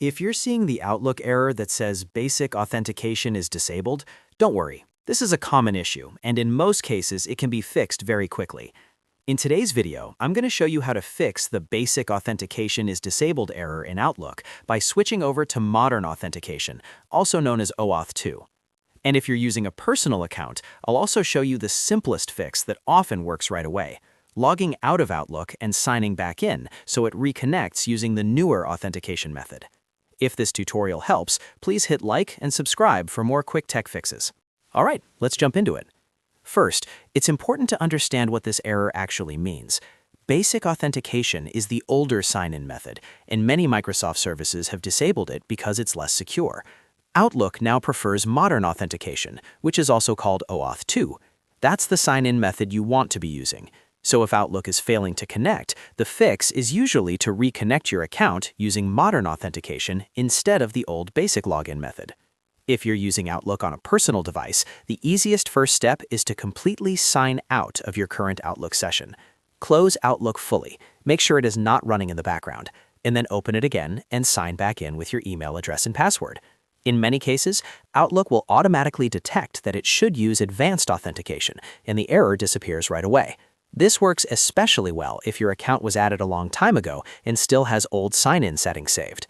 If you're seeing the Outlook error that says basic authentication is disabled, don't worry. This is a common issue, and in most cases, it can be fixed very quickly. In today's video, I'm going to show you how to fix the basic authentication is disabled error in Outlook by switching over to Modern Authentication, also known as OAuth2. And if you're using a personal account, I'll also show you the simplest fix that often works right away: logging out of Outlook and signing back in so it reconnects using the newer authentication method. If this tutorial helps, please hit like and subscribe for more quick tech fixes. All right, let's jump into it. First, it's important to understand what this error actually means. Basic authentication is the older sign-in method, and many Microsoft services have disabled it because it's less secure. Outlook now prefers Modern Authentication, which is also called OAuth2. That's the sign-in method you want to be using. So if Outlook is failing to connect, the fix is usually to reconnect your account using Modern Authentication instead of the old basic login method. If you're using Outlook on a personal device, the easiest first step is to completely sign out of your current Outlook session. Close Outlook fully, make sure it is not running in the background, and then open it again and sign back in with your email address and password. In many cases, Outlook will automatically detect that it should use advanced authentication, and the error disappears right away. This works especially well if your account was added a long time ago and still has old sign-in settings saved.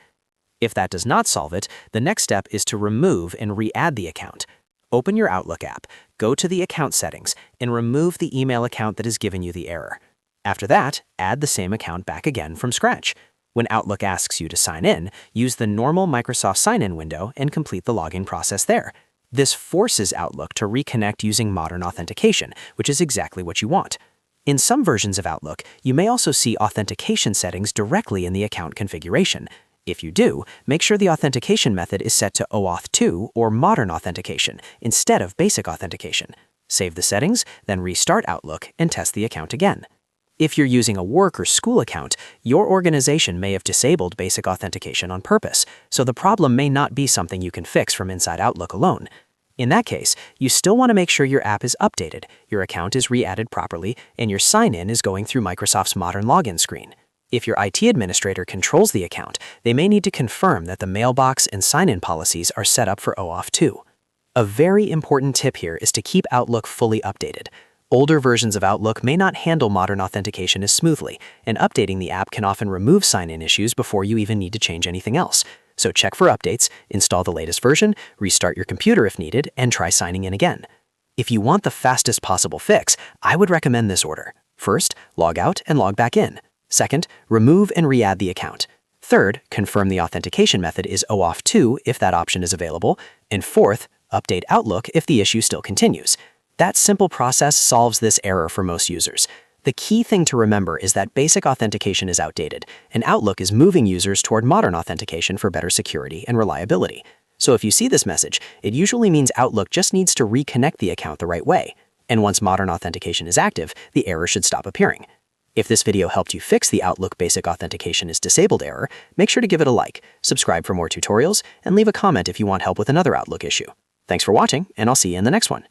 If that does not solve it, the next step is to remove and re-add the account. Open your Outlook app, go to the account settings, and remove the email account that has given you the error. After that, add the same account back again from scratch. When Outlook asks you to sign in, use the normal Microsoft sign-in window and complete the login process there. This forces Outlook to reconnect using Modern Authentication, which is exactly what you want. In some versions of Outlook, you may also see authentication settings directly in the account configuration. If you do, make sure the authentication method is set to OAuth2 or Modern Authentication instead of Basic Authentication. Save the settings, then restart Outlook and test the account again. If you're using a work or school account, your organization may have disabled Basic Authentication on purpose, so the problem may not be something you can fix from inside Outlook alone. In that case, you still want to make sure your app is updated, your account is re-added properly, and your sign-in is going through Microsoft's Modern Login screen. If your IT administrator controls the account, they may need to confirm that the mailbox and sign-in policies are set up for OAuth2. A very important tip here is to keep Outlook fully updated. Older versions of Outlook may not handle Modern Authentication as smoothly, and updating the app can often remove sign-in issues before you even need to change anything else. So check for updates, install the latest version, restart your computer if needed, and try signing in again. If you want the fastest possible fix, I would recommend this order. First, log out and log back in. Second, remove and re-add the account. Third, confirm the authentication method is OAuth2 if that option is available. And fourth, update Outlook if the issue still continues. That simple process solves this error for most users. The key thing to remember is that basic authentication is outdated, and Outlook is moving users toward Modern Authentication for better security and reliability. So if you see this message, it usually means Outlook just needs to reconnect the account the right way. And once Modern Authentication is active, the error should stop appearing. If this video helped you fix the Outlook basic authentication is disabled error, make sure to give it a like, subscribe for more tutorials, and leave a comment if you want help with another Outlook issue. Thanks for watching, and I'll see you in the next one.